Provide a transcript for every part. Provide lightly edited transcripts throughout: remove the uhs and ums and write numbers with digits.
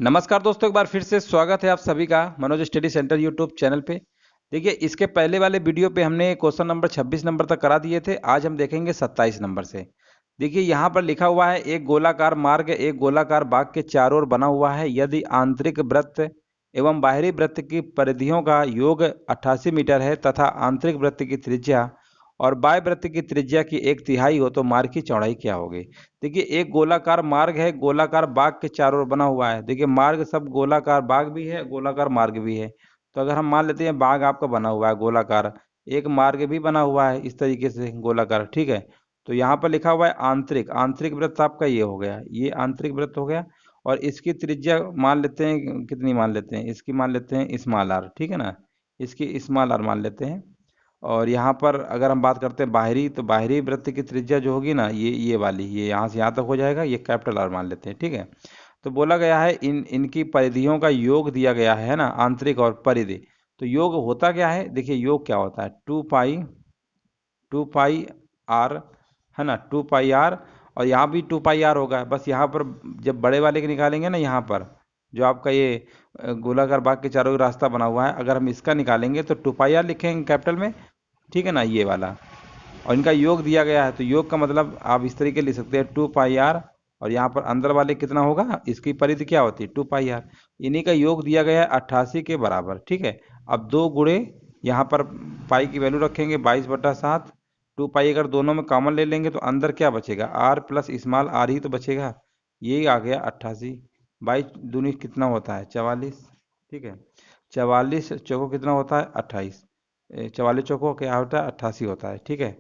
नमस्कार दोस्तों, एक बार फिर से स्वागत है आप सभी का Manoj study centre YouTube channel पे। देखिए, इसके पहले वाले वीडियो पे हमने क्वेश्चन नंबर 26 नंबर तक करा दिए थे। आज हम देखेंगे 27 नंबर से। देखिए, यहाँ पर लिखा हुआ है एक गोलाकार मार्ग एक गोलाकार बाग के चारों ओर बना हुआ है। यदि आंतरिक वृत्त एवं बाहरी वृत्त की परिधियों का योग 88 मीटर है तथा आंतरिक वृत्त की त्रिज्या और बाह्य वृत्त की त्रिज्या की एक तिहाई हो तो मार्ग की चौड़ाई क्या होगी। देखिए, एक गोलाकार मार्ग है, गोलाकार बाग के चारों ओर बना हुआ है। देखिए, मार्ग सब गोलाकार बाग भी है, गोलाकार मार्ग भी है। तो अगर हम मान लेते हैं बाग आपका बना हुआ है गोलाकार, एक मार्ग भी बना हुआ है इस तरीके से गोलाकार, ठीक है। तो यहाँ पर लिखा हुआ है आंतरिक आंतरिक वृत्त आपका ये हो गया, ये आंतरिक वृत्त हो गया। और इसकी त्रिज्या मान लेते हैं, कितनी मान लेते हैं, इसकी मान लेते हैं स्मॉल आर, ठीक है ना। इसकी स्मॉल आर मान लेते हैं। और यहाँ पर अगर हम बात करते हैं बाहरी, तो बाहरी वृत्त की त्रिज्या जो होगी ना, ये वाली, ये यहाँ से यहाँ तक हो जाएगा, ये कैपिटल आर मान लेते हैं, ठीक है। तो बोला गया है इनकी परिधियों का योग दिया गया है ना, आंतरिक और परिधि। तो योग होता क्या है, देखिए योग क्या होता है, टू पाई आर, है ना, 2 पाई आर। और यहाँ भी 2 पाई आर होगा, बस यहाँ पर जब बड़े वाले के निकालेंगे ना, यहाँ पर जो आपका ये गोलाकार बाग के चारों ओर रास्ता बना हुआ है, अगर हम इसका निकालेंगे तो 2 पाई आर लिखेंगे कैपिटल में, ठीक है ना, ये वाला। और इनका योग दिया गया है, तो योग का मतलब आप इस तरीके लिख सकते हैं 2 पाई आर। और यहाँ पर अंदर वाले कितना होगा, इसकी परिधि क्या होती है 2 पाई आर। इन्हीं का योग दिया गया है 88 के बराबर, ठीक है। अब दो गुणे, यहाँ पर पाई की वैल्यू रखेंगे 22/7। 2 पाई अगर दोनों में कॉमन ले लेंगे तो अंदर क्या बचेगा, आर प्लस स्मॉल आर ही तो बचेगा। ये आ गया 88। 22 दूनी कितना होता है 44, ठीक है। 44 चौको कितना होता है 28। 44 चौको क्या होता है 88 होता है, ठीक है।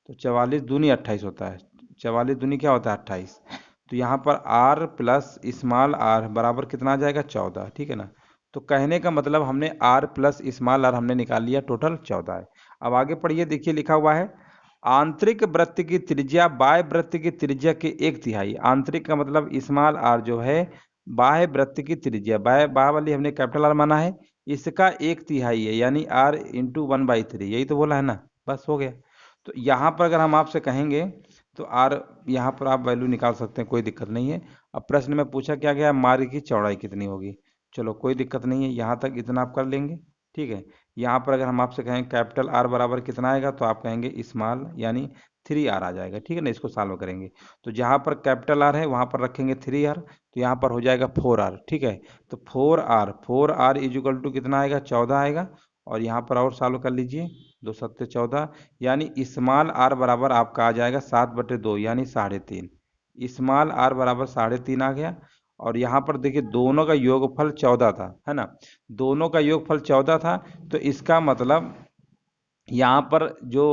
तो 44 दूनी 28 होता है। 44 दूनी क्या होता है 28। तो यहाँ पर आर प्लस स्मॉल आर बराबर कितना आ जाएगा 14, ठीक है ना। तो कहने का मतलब हमने आर प्लस स्मॉल आर हमने निकाल लिया, टोटल 14 है। अब आगे पढ़िए, देखिए लिखा हुआ है आंतरिक वृत्त की त्रिज्या बाह्य वृत्त की त्रिज्या की एक तिहाई। आंतरिक का मतलब स्मॉल आर जो है, बाह्य वृत्त की त्रिज्या, बाह्य बाह्य वाली हमने कैपिटल आर माना है, इसका एक तिहाई है, यानी आर इंटू 1/3, यही तो बोला है ना, बस हो गया। तो यहाँ पर अगर हम आपसे कहेंगे तो आर, यहाँ पर आप वैल्यू निकाल सकते हैं, कोई दिक्कत नहीं है। अब प्रश्न में पूछा क्या गया, मार्ग की चौड़ाई कितनी होगी। चलो कोई दिक्कत नहीं है, यहाँ तक इतना आप कर लेंगे, ठीक है। यहाँ पर अगर हम आपसे कहें कैपिटल आर बराबर कितना आएगा, तो आप कहेंगे स्मॉल यानी 3 आर आ जाएगा, ठीक है ना। इसको सॉल्व करेंगे तो जहाँ पर कैपिटल आर है वहाँ पर रखेंगे 3 आर, तो यहाँ पर हो जाएगा 4 आर, ठीक है। तो 4 आर इज इक्वल टू कितना आएगा 14 आएगा। और यहाँ पर और सॉल्व कर लीजिए, 2 7 14, यानी स्मॉल आर बराबर आपका आ जाएगा 7/2 यानी 3.5। स्मॉल आर बराबर 3.5 आ गया। और यहाँ पर देखिए दोनों का योगफल 14 था, है ना। दोनों का योगफल 14 था, तो इसका मतलब यहाँ पर जो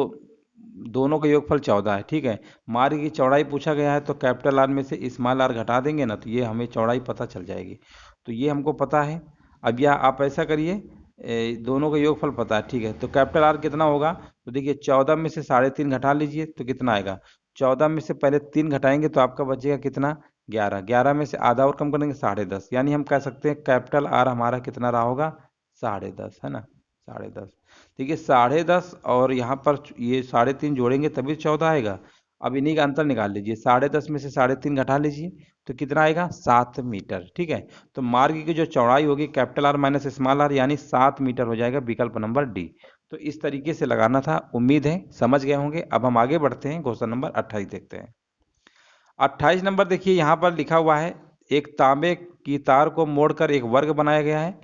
दोनों का योगफल 14 है, ठीक है। मार्ग की चौड़ाई पूछा गया है, तो कैपिटल आर में से स्मॉल आर घटा देंगे ना, तो ये हमें चौड़ाई पता चल जाएगी। तो ये हमको पता है। अब यह आप ऐसा करिए, दोनों का योगफल पता है, ठीक है। तो कैपिटल आर कितना होगा, तो देखिए 14 में से 3.5 घटा लीजिए तो कितना आएगा। 14 में से पहले 3 घटाएंगे तो आपका बचेगा कितना, 11। 11 में से आधा और कम करेंगे 10.5, यानी हम कह सकते हैं कैपिटल आर हमारा कितना रहा होगा 10.5, है ना, 10.5। देखिए 10.5 और यहाँ पर ये 3.5 जोड़ेंगे तभी 14 आएगा। अब इन्हीं का अंतर निकाल लीजिए, 10.5 में से 3.5 घटा लीजिए तो कितना आएगा 7 मीटर, ठीक है। तो मार्ग की जो चौड़ाई होगी capital r minus small r यानी 7 मीटर हो जाएगा, विकल्प नंबर डी। तो इस तरीके से लगाना था, उम्मीद है समझ गए होंगे। अब हम आगे बढ़ते हैं, क्वेश्चन नंबर 28 देखते हैं। 28 नंबर देखिए, यहाँ पर लिखा हुआ है एक तांबे की तार को मोड़कर एक वर्ग बनाया गया है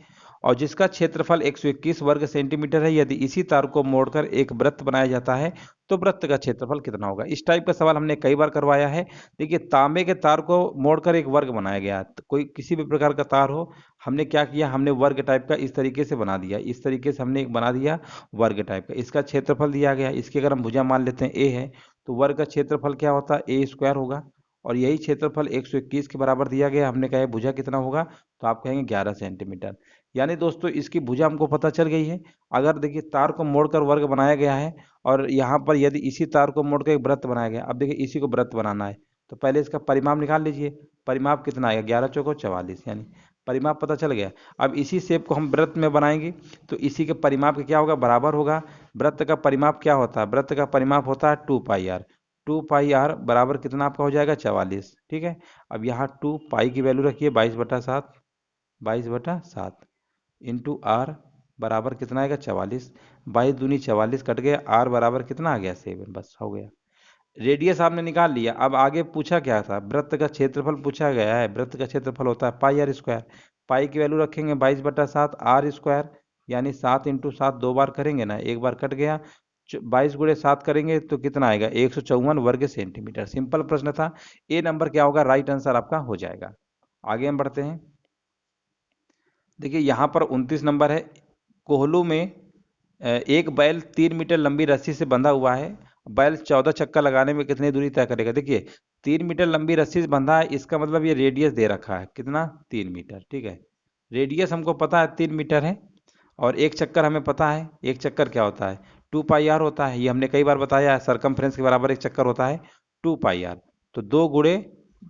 और जिसका क्षेत्रफल 121 वर्ग सेंटीमीटर है। यदि इसी तार को मोड़कर एक वृत्त बनाया जाता है तो वृत्त का क्षेत्रफल कितना होगा। इस टाइप का सवाल हमने कई बार करवाया है। देखिए, तांबे के तार को मोड़कर एक वर्ग बनाया गया, तो कोई किसी भी प्रकार का तार हो, हमने क्या किया, हमने वर्ग टाइप का इस तरीके से बना दिया, इस तरीके से हमने एक बना दिया वर्ग टाइप का। इसका क्षेत्रफल दिया गया, इसकी अगर हम भुजा मान लेते हैं ए है, तो वर्ग का क्षेत्रफल क्या होता है ए स्क्वायर होगा। और यही क्षेत्रफल 121 के बराबर दिया गया, हमने कहा भुजा कितना होगा, तो आप कहेंगे 11 सेंटीमीटर। यानी दोस्तों इसकी भुजा हमको पता चल गई है। अगर देखिए तार को मोड़कर वर्ग बनाया गया है और यहाँ पर यदि इसी तार को मोड़कर एक वृत्त बनाया गया, अब देखिए इसी को वृत्त बनाना है, तो पहले इसका परिमाप निकाल लीजिए। परिमाप कितना आएगा 11 चौको 44, यानी परिमाप पता चल गया। अब इसी शेप को हम वृत्त में बनाएंगे तो इसी के परिमाप क्या होगा, बराबर होगा। वृत्त का परिमाप क्या होता है, वृत्त का परिमाप होता है 2 पाई आर। 2 पाई आर बराबर कितना आपका हो जाएगा 44, ठीक है। अब यहाँ 2 पाई की वैल्यू रखिए 22/7, 22/7 इंटू आर बराबर कितना आएगा 44। 22 दूनी 44 कट गया, आर बराबर कितना आ गया 7, बस हो गया। रेडियस आपने निकाल लिया। अब आगे पूछा क्या था, वृत्त का क्षेत्रफल पूछा गया है। वृत्त का क्षेत्रफल होता है पाई आर स्क्वायर। पाई की वैल्यू रखेंगे 22/7 आर स्क्वायर, यानी 7 इंटू 7 दो बार करेंगे ना, एक बार कट गया। 22 × 7 करेंगे तो कितना आएगा 154 वर्ग सेंटीमीटर। सिंपल प्रश्न था। ए नंबर क्या होगा, राइट आंसर आपका हो जाएगा। आगे हम बढ़ते हैं। देखिए यहाँ पर 29 नंबर है। कोहलू में एक बैल 3 मीटर लंबी रस्सी से बंधा हुआ है। बैल 14 चक्कर लगाने में कितनी दूरी तय करेगा। देखिए 3 मीटर लंबी रस्सी से बंधा है, इसका मतलब ये रेडियस दे रखा है कितना 3 मीटर। ठीक है, रेडियस हमको पता है 3 मीटर है, और एक चक्कर हमें पता है, एक चक्कर क्या होता है 2πr होता है। ये हमने कई बार बताया है, सरकमफ्रेंस के बराबर एक चक्कर होता है 2πr। तो 2 गुणे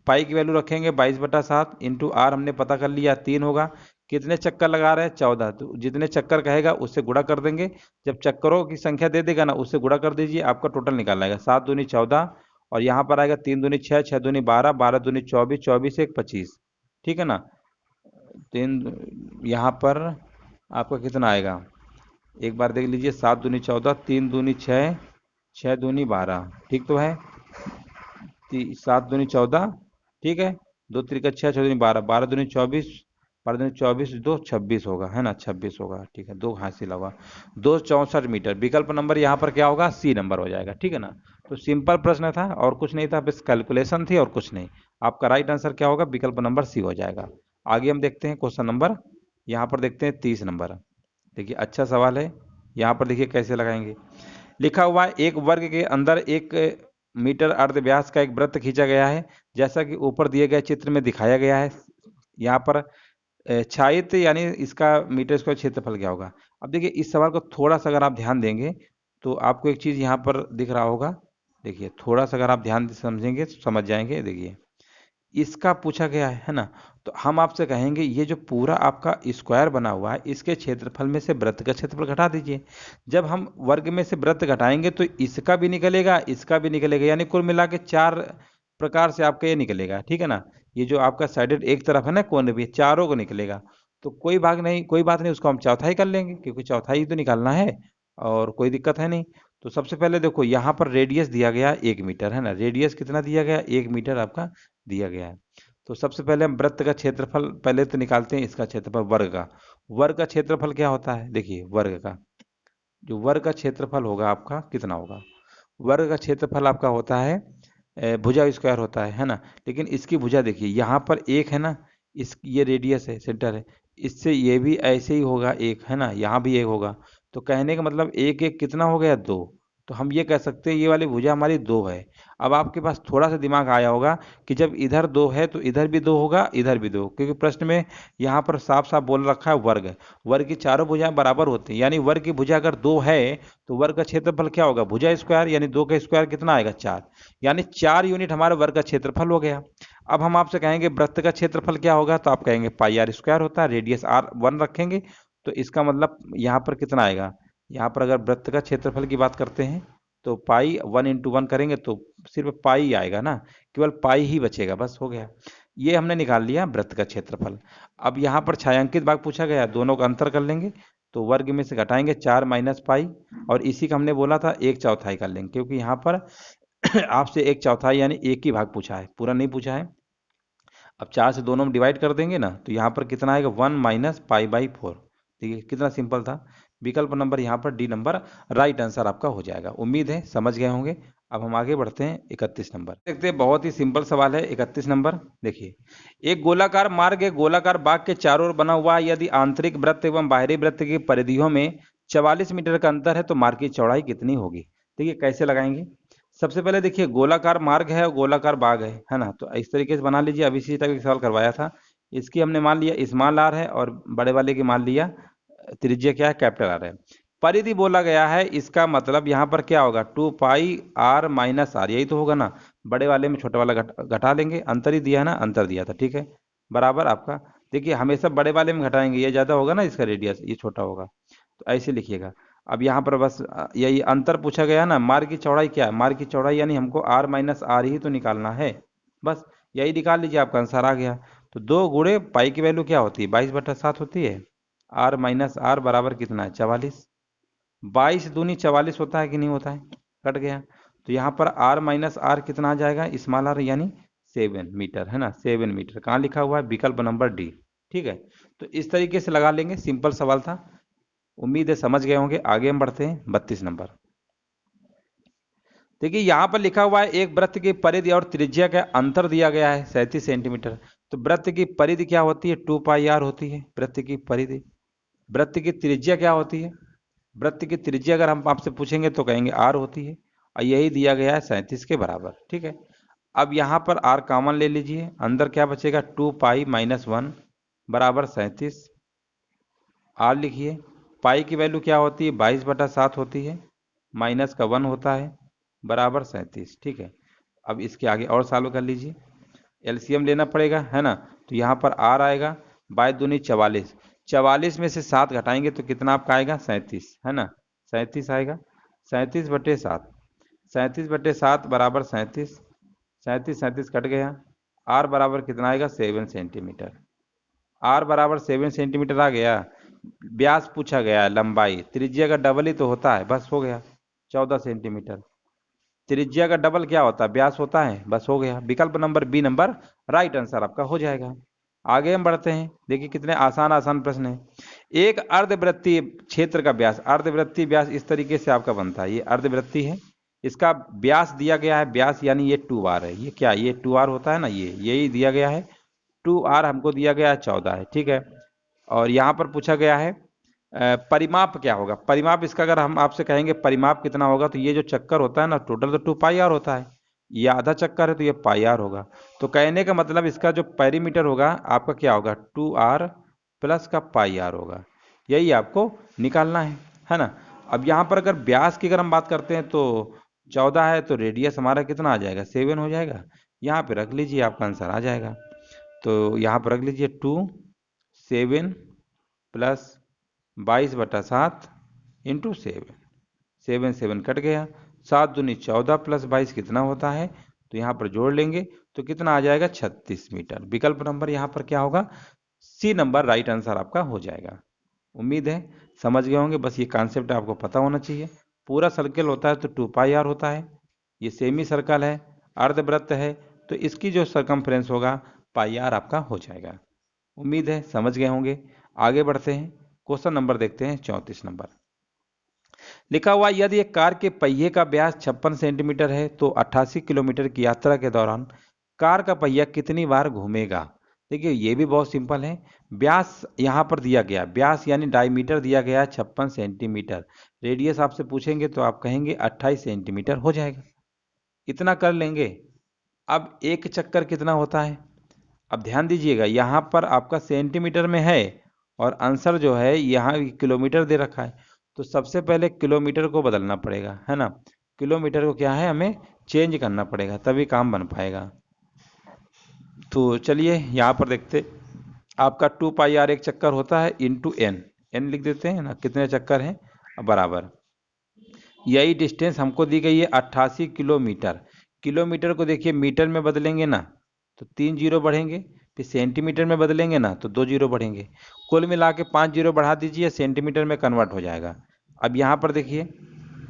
पाई की वैल्यू रखेंगे 22/7 इंटू आर हमने पता कर लिया 3 होगा। कितने चक्कर लगा रहे हैं 14, तो जितने चक्कर कहेगा उससे गुणा कर देंगे। जब चक्करों की संख्या दे देगा ना उससे गुणा कर दीजिए, आपका टोटल निकाल आएगा 7 दूनी 14, और यहाँ पर आएगा 3 दूनी 6, 6 दूनी 12, 12 दूनी 24, 24 1 25। ठीक है ना, तीन यहाँ पर आपका कितना आएगा एक बार देख लीजिए, 7 दूनी 14, 3 दूनी 6, 6 दूनी 12, ठीक तो है। 7 दूनी 14, ठीक है, 2 त्रिका 6, 6 दूनी 12, 12 दूनी 24, 12 दूनी 24, 2 26 होगा, है ना 26 होगा। ठीक है, 2 हासिल होगा, 264 मीटर। विकल्प नंबर यहाँ पर क्या होगा, सी नंबर हो जाएगा। ठीक है ना, तो सिंपल प्रश्न था और कुछ नहीं था, बस कैलकुलेशन थी और कुछ नहीं। आपका राइट आंसर क्या होगा, विकल्प नंबर सी हो जाएगा। आगे हम देखते हैं क्वेश्चन नंबर, यहाँ पर देखते हैं 30 नंबर। देखिए अच्छा सवाल है, यहाँ पर देखिए कैसे लगाएंगे। लिखा हुआ है एक वर्ग के अंदर 1 मीटर अर्ध व्यास का एक वृत्त खींचा गया है, जैसा कि ऊपर दिए गए चित्र में दिखाया गया है। यहाँ पर छायित यानी इसका मीटर स्क्वायर क्षेत्रफल क्या होगा। अब देखिए इस सवाल को थोड़ा सा अगर आप ध्यान देंगे तो आपको एक चीज यहाँ पर दिख रहा होगा। देखिए थोड़ा सा अगर आप ध्यान से समझेंगे तो समझ जाएंगे। देखिए इसका पूछा गया है ना, तो हम आपसे कहेंगे ये जो पूरा आपका स्क्वायर बना हुआ है इसके क्षेत्रफल में से वृत्त का क्षेत्रफल घटा दीजिए। जब हम वर्ग में से वृत्त घटाएंगे तो इसका भी निकलेगा, इसका भी निकलेगा, यानी कुल मिला के 4 प्रकार से आपका ये निकलेगा। ठीक है ना, ये जो आपका साइडेड एक तरफ है ना कोण भी, चारों को निकलेगा। तो कोई भाग नहीं, कोई बात नहीं, उसको हम चौथाई कर लेंगे क्योंकि चौथाई तो निकालना है और कोई दिक्कत है नहीं। तो सबसे पहले देखो यहाँ पर रेडियस दिया गया 1 मीटर, है ना, रेडियस कितना दिया गया 1 मीटर आपका दिया गया है। तो सबसे पहले हम वृत्त का क्षेत्रफल पहले तो निकालते हैं, इसका क्षेत्रफल वर्ग का। वर्ग का क्षेत्रफल क्या होता है, देखिए वर्ग का जो वर्ग का क्षेत्रफल होगा आपका कितना होगा, वर्ग का क्षेत्रफल आपका होता है भुजा स्क्वायर होता है ना। लेकिन इसकी भुजा देखिए यहाँ पर एक है ना, इस ये रेडियस है, सेंटर है, इससे ये भी ऐसे ही होगा एक, है ना, यहाँ भी एक होगा। तो कहने का मतलब एक एक कितना हो गया 2। तो हम ये कह सकते हैं ये वाली भुजा हमारी 2 है। अब आपके पास थोड़ा सा दिमाग आया होगा कि जब इधर 2 है तो इधर भी 2 होगा, इधर भी 2, क्योंकि प्रश्न में यहाँ पर साफ साफ बोल रखा है वर्ग। वर्ग की चारों भुजाएं बराबर होती हैं, यानी वर्ग की भुजा अगर 2 है तो वर्ग का क्षेत्रफल क्या होगा भुजा स्क्वायर, यानी 2 का स्क्वायर कितना आएगा 4, यानी 4 यूनिट हमारे वर्ग का क्षेत्रफल हो गया। अब हम आपसे कहेंगे वृत्त का क्षेत्रफल क्या होगा, तो आप कहेंगे पाई आर स्क्वायर होता है, रेडियस आर 1 रखेंगे। तो इसका मतलब यहाँ पर कितना आएगा, यहाँ पर अगर वृत्त का क्षेत्रफल की बात करते हैं तो पाई 1 × 1 करेंगे तो सिर्फ पाई आएगा ना, केवल पाई ही बचेगा, बस हो गया। ये हमने निकाल लिया वृत्त का क्षेत्रफल। अब यहाँ पर छायांकित भाग पूछा गया, दोनों का अंतर कर लेंगे। तो वर्ग में से घटाएंगे 4 माइनस पाई, और इसी का हमने बोला था 1/4 कर लेंगे, क्योंकि यहाँ पर आपसे 1/4 यानी 1 ही भाग पूछा है, पूरा नहीं पूछा है। अब 4 से दोनों में डिवाइड कर देंगे ना, तो यहाँ पर कितना आएगा 1 - π/4। देखिए कितना सिंपल था। विकल्प नंबर यहाँ पर डी नंबर राइट आंसर आपका हो जाएगा। उम्मीद है समझ गए होंगे। अब हम आगे बढ़ते हैं 31 नंबर देखते हैं। बहुत ही सिंपल सवाल है 31 नंबर। देखिए एक गोलाकार मार्ग एक गोलाकार बाग के चारों ओर बना हुआ है। यदि आंतरिक वृत्त एवं बाहरी वृत्त की परिधियों में 44 मीटर का अंतर है तो मार्ग की चौड़ाई कितनी होगी। देखिए कैसे लगाएंगे। सबसे पहले देखिए गोलाकार मार्ग है और गोलाकार बाग है ना, तो इस तरीके से बना लीजिए। अभी इसी टाइप का सवाल करवाया था। इसकी हमने मान लिया स्मॉल आर है और बड़े वाले की मान लिया त्रिज्या क्या है कैपिटल आर है। परिधि बोला गया है, इसका मतलब यहाँ पर क्या होगा 2πr - r, यही तो होगा ना। बड़े वाले में छोटे वाला घटा लेंगे, अंतर ही दिया है ना, अंतर दिया था, ठीक है, बराबर आपका। देखिए हमेशा बड़े वाले में घटाएंगे, ये ज्यादा होगा ना इसका रेडियस, ये छोटा होगा, तो ऐसे लिखिएगा। अब यहाँ पर बस यही अंतर पूछा गया ना। मार्ग की चौड़ाई क्या है, मार्ग की चौड़ाई यानी हमको r - r ही तो निकालना है, बस यही निकाल लीजिए, आपका आंसर आ गया। तो 2 गुणे पाई की वैल्यू क्या होती है, 22/7 होती है। आर माइनस आर बराबर कितना है, 44। 22 दूनी 44 होता है कि नहीं होता है, कट गया। तो यहाँ पर आर माइनस आर कितना आ जाएगा, स्मॉल आर यानी 7 मीटर, है ना, 7 मीटर। कहाँ लिखा हुआ है, विकल्प नंबर डी। ठीक है, तो इस तरीके से लगा लेंगे, सिंपल सवाल था। उम्मीद है समझ गए होंगे। आगे हम बढ़ते हैं 32 नंबर। देखिए यहाँ पर लिखा हुआ है एक वृत्त की परिधि और त्रिज्या का अंतर दिया गया है 37 सेंटीमीटर। तो वृत्त की परिधि क्या होती है, 2 पाई आर होती है वृत्त की परिधि। वृत्त की त्रिज्या क्या होती है, वृत्त की त्रिज्या अगर हम आपसे पूछेंगे तो कहेंगे आर होती है, और यही दिया गया है 37 के बराबर। ठीक है, अब यहाँ पर आर कॉमन ले लीजिए, अंदर क्या बचेगा, 2 पाई - 1 बराबर 37। आर लिखिए, पाई की वैल्यू क्या होती है, 22/7 होती है, माइनस का 1 होता है, बराबर 37। ठीक है, अब इसके आगे और सॉल्व कर लीजिए, एलसीएम लेना पड़ेगा, है ना। तो यहाँ पर आर आएगा, 22 दूनी 44, 44 में से 7 घटाएंगे तो कितना आपका आएगा, 37, है ना, 37 आएगा। 37/7, 37/7 बराबर 37, 37 37 कट गया। आर बराबर कितना आएगा, 7 सेंटीमीटर। आर बराबर 7 सेंटीमीटर आ गया। व्यास पूछा गया है, लंबाई, त्रिज्या का डबल ही तो होता है, बस हो गया, 14 सेंटीमीटर। त्रिज्या का डबल क्या होता है, व्यास होता है, बस हो गया। विकल्प number B number right answer आपका हो जाएगा। आगे हम बढ़ते हैं, देखिए कितने आसान आसान प्रश्न है। एक अर्धवृत्तीय क्षेत्र का व्यास, अर्धवृत्तीय व्यास इस तरीके से आपका बनता है, ये अर्धवृत्तीय है, इसका व्यास दिया गया है, व्यास यानी ये 2r है, ये क्या, ये 2r होता है ना, ये यही दिया गया है, 2r हमको दिया गया है 14 है। ठीक है, और यहाँ पर पूछा गया है परिमाप क्या होगा। परिमाप इसका अगर हम आपसे कहेंगे परिमाप कितना होगा, तो ये जो चक्कर होता है ना, टोटल तो 2 पाई आर होता है, ये आधा चक्कर है तो ये पाई आर होगा। तो कहने का मतलब इसका जो पेरीमीटर होगा आपका क्या होगा, 2r प्लस का पाई आर होगा, यही आपको निकालना है ना। अब यहाँ पर अगर व्यास की अगर हम बात करते हैं तो 14 है, तो रेडियस हमारा कितना आ जाएगा, 7 हो जाएगा। यहाँ पे रख लीजिए, आपका आंसर आ जाएगा। तो यहाँ पर रख लीजिए 7 प्लस 22/7 इंटू 7, 7 7 कट गया। 7 दूनी 14 प्लस 22 कितना होता है, तो यहाँ पर जोड़ लेंगे तो कितना आ जाएगा, 36 मीटर। विकल्प नंबर यहाँ पर क्या होगा, सी नंबर राइट आंसर आपका हो जाएगा। उम्मीद है समझ गए होंगे, बस ये कॉन्सेप्ट आपको पता होना चाहिए। पूरा सर्कल होता है तो 2 पाई आर होता है, ये सेमी सर्कल है, अर्धवृत्त है, तो इसकी जो सरकमफ्रेंस होगा पाई आर आपका हो जाएगा। उम्मीद है समझ गए होंगे। आगे बढ़ते हैं, क्वेश्चन नंबर देखते हैं 34 नंबर। लिखा हुआ यदि एक कार के पहिए का व्यास 56 सेंटीमीटर है तो 88 किलोमीटर की यात्रा के दौरान कार का पहिया कितनी बार घूमेगा। देखिए ये भी बहुत सिंपल है, व्यास यहाँ पर दिया गया, व्यास यानी डायमीटर दिया गया है 56 सेंटीमीटर, रेडियस आपसे पूछेंगे तो आप कहेंगे 28 सेंटीमीटर हो जाएगा, इतना कर लेंगे। अब एक चक्कर कितना होता है, अब ध्यान दीजिएगा यहाँ पर आपका सेंटीमीटर में है और आंसर जो है यहाँ किलोमीटर दे रखा है, तो सबसे पहले किलोमीटर को बदलना पड़ेगा, है ना। किलोमीटर को क्या है, हमें चेंज करना पड़ेगा, तभी काम बन पाएगा। तो चलिए यहाँ पर देखते, आपका 2 पाई आर एक चक्कर होता है इंटू एन, एन लिख देते हैं ना, कितने चक्कर हैं बराबर, यही डिस्टेंस हमको दी गई है 88 किलोमीटर। किलोमीटर को देखिए मीटर में बदलेंगे ना तो 3 जीरो बढ़ेंगे, फिर सेंटीमीटर में बदलेंगे ना तो 2 जीरो बढ़ेंगे, कुल मिला के 5 जीरो बढ़ा दीजिए, सेंटीमीटर में कन्वर्ट हो जाएगा। अब यहाँ पर देखिए,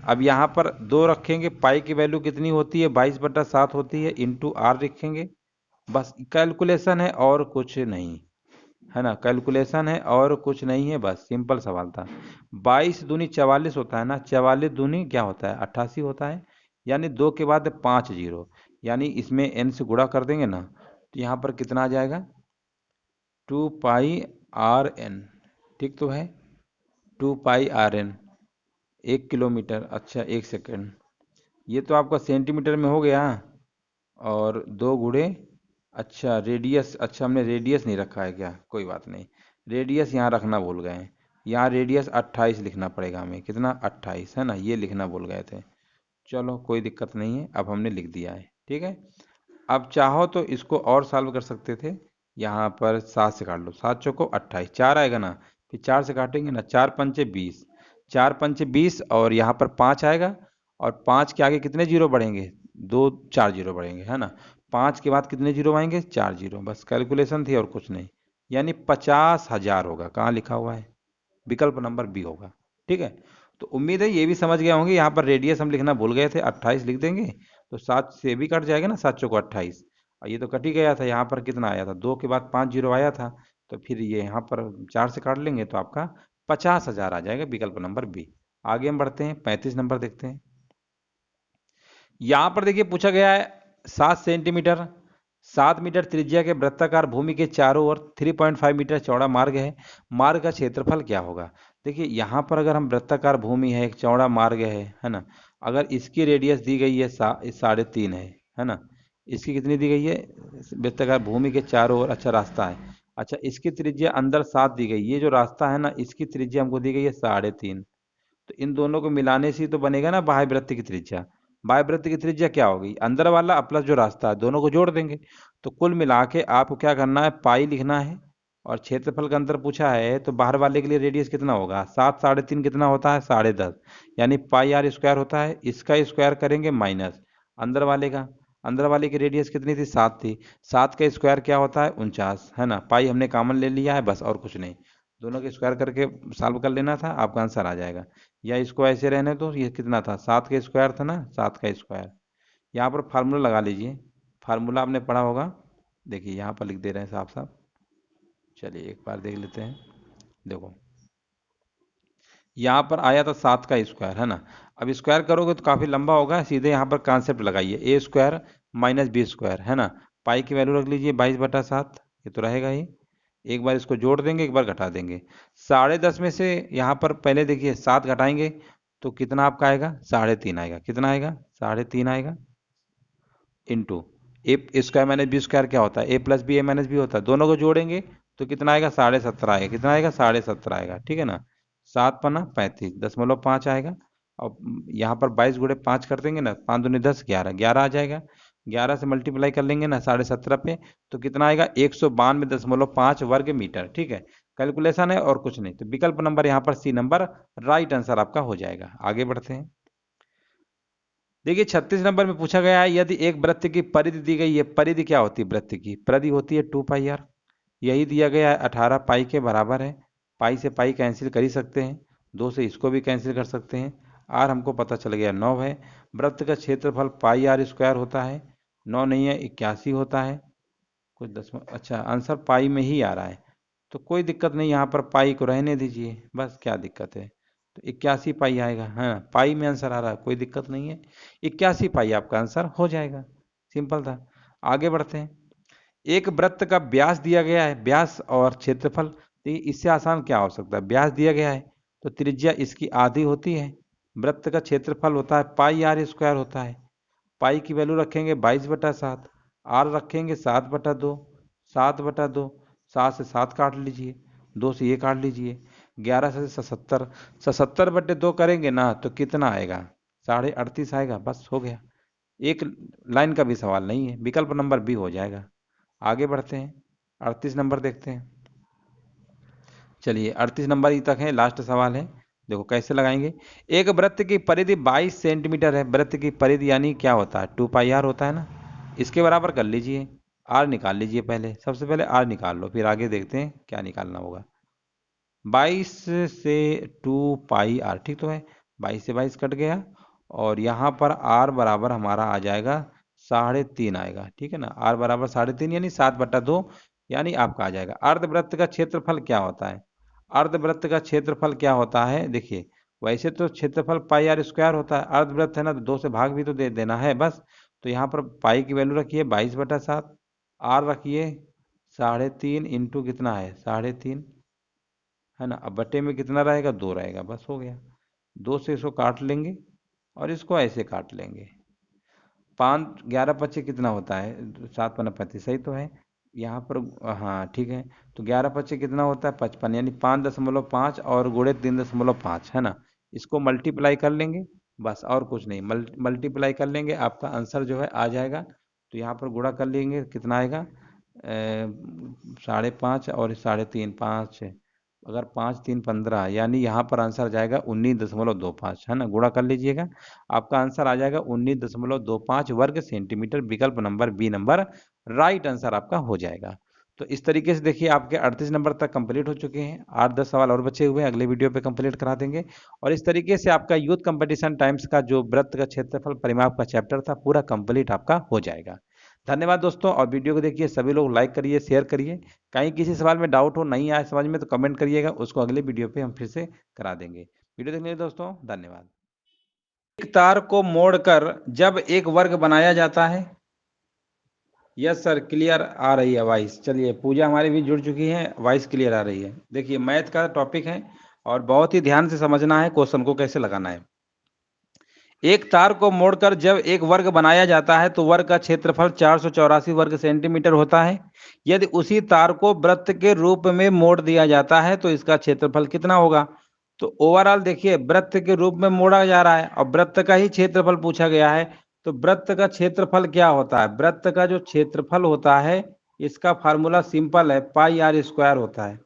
अब यहाँ पर 2 रखेंगे, पाई की वैल्यू कितनी होती है, 22/7 होती है, इंटू आर रखेंगे, बस कैलकुलेशन है और कुछ नहीं, है ना, कैलकुलेशन है और कुछ नहीं है, बस सिंपल सवाल था। 22 दूनी 44 होता है ना, 44 दूनी क्या होता है, 88 होता है, यानी 2 के बाद 5 जीरो, यानी इसमें n से गुणा कर देंगे ना तो यहाँ पर कितना आ जाएगा, 2 पाई आर एन, ठीक तो है, 2 पाई आर एन, 1 किलोमीटर, अच्छा 1 सेकेंड, ये तो आपका सेंटीमीटर में हो गया, और 2 गुणे, अच्छा रेडियस, अच्छा हमने रेडियस नहीं रखा है क्या, कोई बात नहीं, रेडियस यहाँ रखना भूल गए हैं, यहाँ रेडियस 28 लिखना पड़ेगा हमें, कितना 28, है ना, ये लिखना भूल गए थे। चलो कोई दिक्कत नहीं है, अब हमने लिख दिया है, ठीक है। अब चाहो तो इसको और सॉल्व कर सकते थे, यहाँ पर 7 से काट लो, 7 चौको 28, 4 आएगा ना, फिर 4 से काटेंगे ना, 4 पंचे 20, 4 पंचे 20, और यहाँ पर 5 आएगा, और 5 के आगे कितने जीरो बढ़ेंगे, 2 4 जीरो बढ़ेंगे, है ना। 5 के बाद कितने जीरो आएंगे? 4 जीरो। बस कैलकुलेशन थी और कुछ नहीं, यानी 50,000 होगा। कहाँ लिखा हुआ है? विकल्प नंबर बी होगा। ठीक है, तो उम्मीद है ये भी समझ गए होंगे। यहाँ पर रेडियस हम लिखना भूल गए थे, 28 लिख देंगे तो 7 से भी कट जाएगा ना, 7 चौको 28। और ये तो कट ही गया था। यहाँ पर कितना आया था? 2 के बाद 5 जीरो आया था, तो फिर ये यहाँ पर 4 से काट लेंगे तो आपका 50,000 आ जाएगा, विकल्प नंबर बी। आगे हम बढ़ते हैं, 35 नंबर देखते हैं। यहां पर देखिए पूछा गया है 7 सेंटीमीटर 7 मीटर त्रिज्या के वृत्ताकार भूमि के चारों ओर 3.5 मीटर चौड़ा मार्ग है। मार्ग का क्षेत्रफल क्या होगा? देखिए यहाँ पर अगर हम वृत्ताकार भूमि है, एक चौड़ा मार्ग है ना, अगर इसकी रेडियस दी गई है 3.5 है ना, इसकी कितनी दी गई है? वृत्ताकार भूमि के चारों ओर, अच्छा रास्ता है, अच्छा इसकी त्रिज्या अंदर 7 दी गई, ये जो रास्ता है ना इसकी त्रिज्या हमको दी गई है 3.5। तो इन दोनों को मिलाने से ही तो बनेगा ना बाह्य वृत्त की त्रिज्या। बाह्य वृत्त की त्रिज्या क्या होगी? अंदर वाला प्लस जो रास्ता है, दोनों को जोड़ देंगे। तो कुल मिला के आपको क्या करना है? पाई लिखना है। और क्षेत्रफल का अंतर पूछा है तो बाहर वाले के लिए रेडियस कितना होगा? 7 3.5 कितना होता है? 10.5, यानी पाई आर स्क्वायर होता है। इसका स्क्वायर करेंगे माइनस अंदर वाले का। अंदर वाले की रेडियस कितनी थी? 7 थी। 7 का स्क्वायर क्या होता है? 49, है ना। पाई हमने कॉमन ले लिया है बस, और कुछ नहीं। दोनों के स्क्वायर करके सॉल्व कर लेना था, आपका आंसर आ जाएगा। या इसको ऐसे रहने दो, ये कितना था? 7 का स्क्वायर था ना, 7 का स्क्वायर। यहाँ पर फार्मूला लगा लीजिए, फार्मूला आपने पढ़ा होगा। देखिए यहाँ पर लिख दे रहे हैं साफ साफ, चलिए एक बार देख लेते हैं। देखो यहाँ पर आया था 7 का स्क्वायर, है ना। अब स्क्वायर करोगे तो काफ़ी लंबा होगा, सीधे यहाँ पर कॉन्सेप्ट लगाइए, ए स्क्वायर माइनस बी स्क्वायर, है ना। पाई की वैल्यू रख लीजिए 22/7, ये तो रहेगा ही। एक बार इसको जोड़ देंगे, एक बार घटा देंगे। 10.5 में से यहाँ पर पहले देखिए 7 घटाएंगे तो कितना आपका आएगा? 3.5 आएगा। कितना आएगा? 3.5 आएगा। इंटू ए स्क्वायर माइनस बी स्क्वायर क्या होता है? ए प्लस बी ए माइनस बी होता है। दोनों को जोड़ेंगे तो कितना आएगा? 17.5 आएगा। कितना आएगा? 17.5 आएगा, ठीक है ना। 7×5 = 35 आएगा। और यहाँ पर 22 × 5 कर देंगे ना, 5 दूनी 10, 11 11 आ जाएगा। 11 से मल्टीप्लाई कर लेंगे ना 17.5 पे, तो कितना आएगा? 192.5 वर्ग मीटर। ठीक है, कैलकुलेशन है और कुछ नहीं। तो विकल्प नंबर यहाँ पर सी नंबर राइट आंसर आपका हो जाएगा। आगे बढ़ते हैं। देखिए 36 नंबर में पूछा गया है, यदि एक वृत्त की परिधि दी गई है। परिधि क्या होती है? वृत्त की परिधि होती है 2πr। यही दिया गया है 18 पाई के बराबर है। पाई से पाई कैंसिल कर ही सकते हैं, 2 से इसको भी कैंसिल कर सकते हैं। आर हमको पता चल गया 9 है। वृत्त का क्षेत्रफल पाई आर स्क्वायर होता है, 9 नहीं है 81 होता है। कुछ अच्छा आंसर पाई में ही आ रहा है, तो कोई दिक्कत नहीं, यहाँ पर पाई को रहने दीजिए, बस क्या दिक्कत है। तो 81 पाई आएगा। हाँ पाई में आंसर आ रहा है, कोई दिक्कत नहीं है। 81 पाई आपका आंसर हो जाएगा, सिंपल था। आगे बढ़ते हैं। एक वृत्त का व्यास दिया गया है, व्यास और क्षेत्रफल, तो इससे आसान क्या हो सकता है? व्यास दिया गया है तो त्रिज्या इसकी आधी होती है। वृत्त का क्षेत्रफल होता है पाई आर स्क्वायर होता है। पाई की वैल्यू रखेंगे 22/7, आर रखेंगे 7/2, 7/2। 7 से 7 काट लीजिए, 2 से ये काट लीजिए, 11 से 77, 77/2 करेंगे ना तो कितना आएगा? 38.5 आएगा। बस हो गया, एक लाइन का भी सवाल नहीं है, विकल्प नंबर बी हो जाएगा। आगे बढ़ते हैं, 38 नंबर देखते हैं। चलिए 38 नंबर ही तक है, लास्ट सवाल है। देखो कैसे लगाएंगे। एक वृत्त की परिधि 22 सेंटीमीटर है। वृत्त की परिधि यानी क्या होता है? 2πr होता है ना। इसके बराबर कर लीजिए, आर निकाल लीजिए। पहले सबसे पहले आर निकाल लो, फिर आगे देखते हैं क्या निकालना होगा। 22 से 2πr, ठीक तो है। 22 से 22 कट गया, और यहाँ पर आर बराबर हमारा आ जाएगा 3.5 आएगा, ठीक है ना। आर बराबर 3.5 यानी 7/2, यानी आपका आ जाएगा। अर्धवृत्त का क्षेत्रफल क्या होता है? अर्धवृत्त का क्षेत्रफल क्या होता है? देखिए वैसे तो क्षेत्रफल पाई आर स्क्वायर होता है, अर्धवृत्त है ना तो 2 से भाग भी तो दे देना है बस। तो यहाँ पर पाई की वैल्यू रखिए 22/7, आर रखिए 3.5 इंटू कितना है? 3.5, है ना। अब बटे में कितना रहेगा? 2 रहेगा, बस हो गया। 2 से इसको काट लेंगे और इसको ऐसे काट लेंगे। 5 11 × 25 कितना होता है? 7×5 सही तो है यहाँ पर। हाँ ठीक है, तो 11×25 कितना होता है? 55, यानी 5.5 और गुणे 3.5, है ना। इसको मल्टीप्लाई कर लेंगे बस, और कुछ नहीं। मल्टीप्लाई कर लेंगे, आपका आंसर जो है आ जाएगा। तो यहाँ पर गुणा कर लेंगे, कितना आएगा? 5.5 और 3.5, 5 अगर 5 3 15 यानी यहाँ पर आंसर जाएगा 19.25 है ना, गुणा कर लीजिएगा, आपका आंसर आ जाएगा 19.25 वर्ग सेंटीमीटर। विकल्प number B number right answer आपका हो जाएगा। तो इस तरीके से देखिए आपके 38 नंबर तक कंप्लीट हो चुके हैं, 8-10 सवाल और बचे हुए हैं, अगले वीडियो पे कंप्लीट करा देंगे। और इस तरीके से आपका यूथ कंपटीशन टाइम्स का जो वृत्त का क्षेत्रफल परिमाप का चैप्टर था पूरा कंप्लीट आपका हो जाएगा। धन्यवाद दोस्तों, और वीडियो को देखिए सभी लोग लाइक करिए, शेयर करिए। कहीं किसी सवाल में डाउट हो, नहीं आए समझ में, तो कमेंट करिएगा, उसको अगले वीडियो पे हम फिर से करा देंगे। वीडियो देखने के लिए दोस्तों धन्यवाद। एक तार को मोड़कर जब एक वर्ग बनाया जाता है। यस सर, क्लियर आ रही है वॉइस। चलिए, पूजा हमारी भी जुड़ चुकी है, वॉइस क्लियर आ रही है। देखिए मैथ का टॉपिक है और बहुत ही ध्यान से समझना है क्वेश्चन को कैसे लगाना है। एक तार को मोड़कर जब एक वर्ग बनाया जाता है तो वर्ग का क्षेत्रफल 484 वर्ग सेंटीमीटर होता है। यदि उसी तार को वृत्त के रूप में मोड़ दिया जाता है तो इसका क्षेत्रफल कितना होगा। तो ओवरऑल देखिए वृत्त के रूप में मोड़ा जा रहा है और वृत्त का ही क्षेत्रफल पूछा गया है। तो वृत्त का क्षेत्रफल क्या होता है, वृत्त का जो क्षेत्रफल होता है इसका फार्मूला सिंपल है, पाई आर स्क्वायर होता है।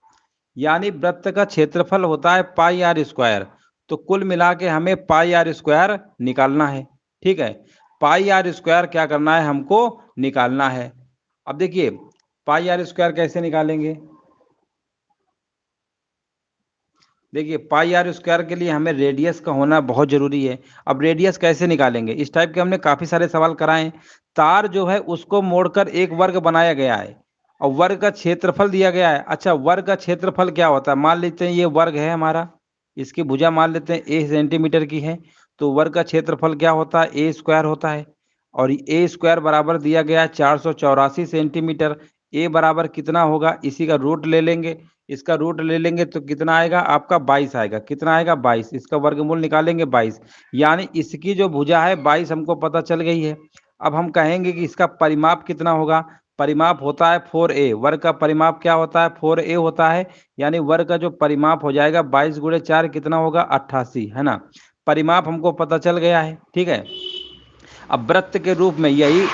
यानी वृत्त का क्षेत्रफल होता है पाई आर स्क्वायर। तो कुल मिला के हमें पाई आर स्क्वायर निकालना है। ठीक है, पाई आर स्क्वायर क्या करना है, हमको निकालना है। अब देखिए पाई आर स्क्वायर कैसे निकालेंगे। देखिए पाई आर स्क्वायर के लिए हमें रेडियस का होना बहुत जरूरी है। अब रेडियस कैसे निकालेंगे, इस टाइप के हमने काफी सारे सवाल कराए। तार जो है उसको मोड़कर एक वर्ग बनाया गया है और वर्ग का क्षेत्रफल दिया गया है। अच्छा, वर्ग का क्षेत्रफल क्या होता है, मान लेते हैं ये वर्ग है हमारा, इसकी भुजा मान लेते हैं ए सेंटीमीटर की है। तो वर्ग का क्षेत्रफल क्या होता है, ए स्क्वायर होता है। और ए स्क्वायर बराबर दिया गया है 484 सेंटीमीटर। ए बराबर कितना होगा, इसी का रूट ले लेंगे। इसका रूट ले लेंगे तो कितना आएगा आपका 22 आएगा। कितना आएगा 22, इसका वर्गमूल निकालेंगे 22। यानी इसकी जो भुजा है 22 हमको पता चल गई है। अब हम कहेंगे कि इसका परिमाप कितना होगा। परिमाप होता है 4a, वर्ग का परिमाप क्या होता है 4a होता है। यानी वर्ग का जो परिमाप हो जाएगा 22 गुणे 4 कितना होगा 88, है ना। परिमाप हमको पता चल गया है। ठीक है, अब वृत्त के रूप में यही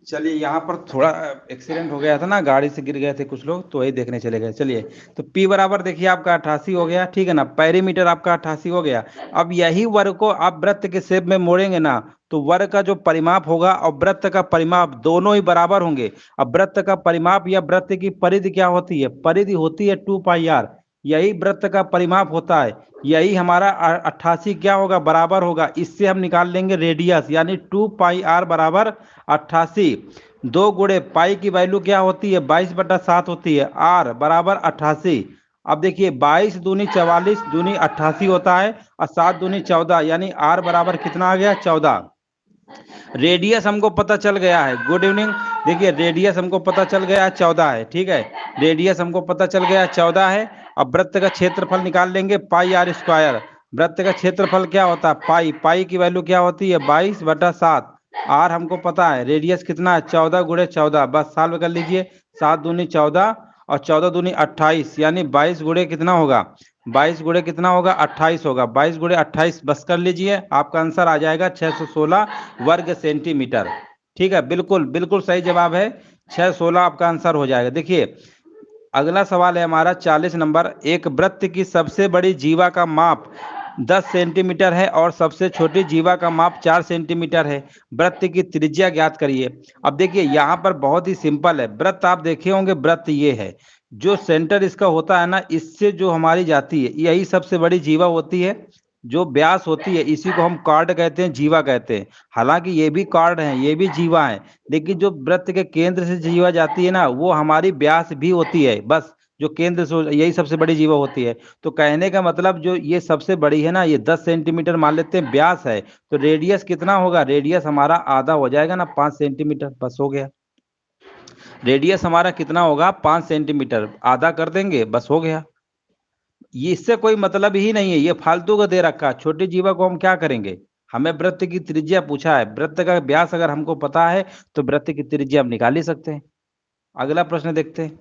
चलिए, यहाँ पर थोड़ा एक्सीडेंट हो गया था ना, गाड़ी से गिर गए थे कुछ लोग, तो वही देखने चले गए। चलिए, तो P बराबर देखिए आपका 88 हो गया, ठीक है ना, पेरीमीटर आपका 88 हो गया। अब यही वर्ग को आप वृत्त के शेप में मोड़ेंगे ना, तो वर्ग का जो परिमाप होगा और वृत्त का परिमाप दोनों ही बराबर होंगे। अब वृत्त का परिमाप या वृत्त की परिधि क्या होती है, परिधि होती है 2 पाई आर। यही वृत्त का परिमाप होता है, यही हमारा 88 क्या होगा बराबर होगा। इससे हम निकाल लेंगे रेडियस, यानी 2 पाई आर बराबर 88। 2 गुणे पाई की वैल्यू क्या होती है 22/7 होती है, आर बराबर 88। अब देखिए 22 दूनी 44 दूनी 88 होता है और 7 दूनी 14, यानी आर बराबर कितना आ गया 14। रेडियस हमको पता चल गया है, गुड इवनिंग। देखिए रेडियस हमको पता चल गया है 14 है, ठीक है, रेडियस हमको पता चल गया है 14 है। अब वृत्त का क्षेत्रफल निकाल लेंगे पाई आर स्क्वायर। वृत्त का क्षेत्रफल क्या होता है पाई, पाई की वैल्यू क्या होती है 22/7। आर हमको पता है, रेडियस कितना है 14 गुणे 14, बस सॉल्व कर लीजिए। 7 दूनी 14 और 14 दूनी 28, यानी 22 गुणे कितना होगा 22 गुणे कितना होगा 28 होगा। 22 गुणे 28 बस कर लीजिए, आपका आंसर आ जाएगा 616 वर्ग सेंटीमीटर। ठीक है, बिल्कुल बिल्कुल सही जवाब है, 616 आपका आंसर हो जाएगा। देखिए अगला सवाल है हमारा 40 नंबर। एक वृत्त की सबसे बड़ी जीवा का माप 10 सेंटीमीटर है और सबसे छोटी जीवा का माप 4 सेंटीमीटर है। वृत्त की त्रिज्या ज्ञात करिए। अब देखिए यहाँ पर बहुत ही सिंपल है। वृत्त आप देखे होंगे, वृत्त ये है, जो सेंटर इसका होता है ना, इससे जो हमारी जाती है यही सबसे बड़ी जीवा होती है। जो व्यास होती है इसी को हम कार्ड कहते हैं, जीवा कहते हैं। हालांकि ये भी कार्ड हैं, ये भी जीवा हैं, लेकिन जो वृत्त के केंद्र से जीवा जाती है ना वो हमारी व्यास भी होती है। बस जो केंद्र से यही सबसे बड़ी जीवा होती है। तो कहने का मतलब जो ये सबसे बड़ी है ना, ये 10 सेंटीमीटर मान लेते हैं व्यास है। तो रेडियस कितना होगा, रेडियस हमारा आधा हो जाएगा ना 5 सेंटीमीटर, बस हो गया। रेडियस हमारा कितना होगा 5 सेंटीमीटर, आधा कर देंगे बस हो गया। ये इससे कोई मतलब ही नहीं है, ये फालतू का दे रखा। छोटी जीवा को हम क्या करेंगे, हमें वृत्त की त्रिज्या पूछा है, वृत्त का व्यास अगर हमको पता है तो वृत्त की त्रिज्या हम निकाल ही सकते हैं। अगला प्रश्न देखते हैं।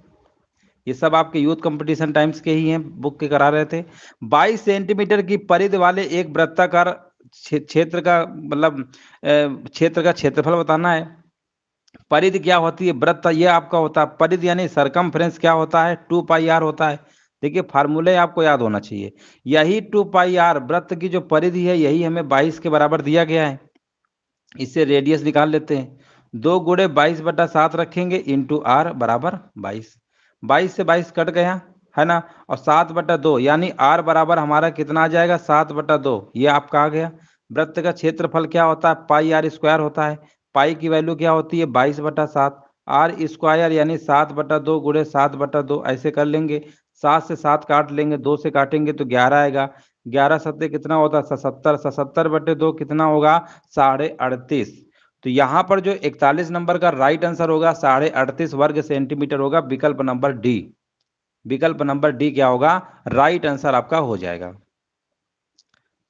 ये सब आपके यूथ कंपटीशन टाइम्स के ही हैं, बुक के करा रहे थे। 22 सेंटीमीटर की परिधि वाले एक वृत्ताकार क्षेत्र का मतलब क्षेत्र का क्षेत्रफल बताना है। परिधि क्या होती है? वृत्त ये आपका होता है परिधि, यानी सरकमफ्रेंस क्या होता है? 2 पाई आर होता है। देखिए फार्मूले आपको याद होना चाहिए। यही 2 पाई आर वृत्त की जो परिधि है, यही हमें 22 के बराबर दिया गया है। इससे रेडियस निकाल लेते हैं। 2 गुणे 22/7 रखेंगे इंटू आर बराबर 22। 22 से 22 कट गया, है ना, और 7/2 यानी आर बराबर हमारा कितना आ जाएगा? 7/2। ये आपका आ गया। वृत्त का क्षेत्रफल क्या होता है? पाई आर स्क्वायर होता है। पाई की वैल्यू क्या होती है? 22/7। आर स्क्वायर यानी 7/2 गुणे 7/2 ऐसे कर लेंगे। 7 से 7 काट लेंगे, 2 से काटेंगे तो 11 आएगा। 11 सत्ते कितना होता है? 77। 77/2 कितना होगा? 38.5। तो यहाँ पर जो 41 नंबर का राइट आंसर होगा 38.5 वर्ग सेंटीमीटर होगा। विकल्प नंबर डी। विकल्प नंबर डी क्या होगा? राइट आंसर आपका हो जाएगा।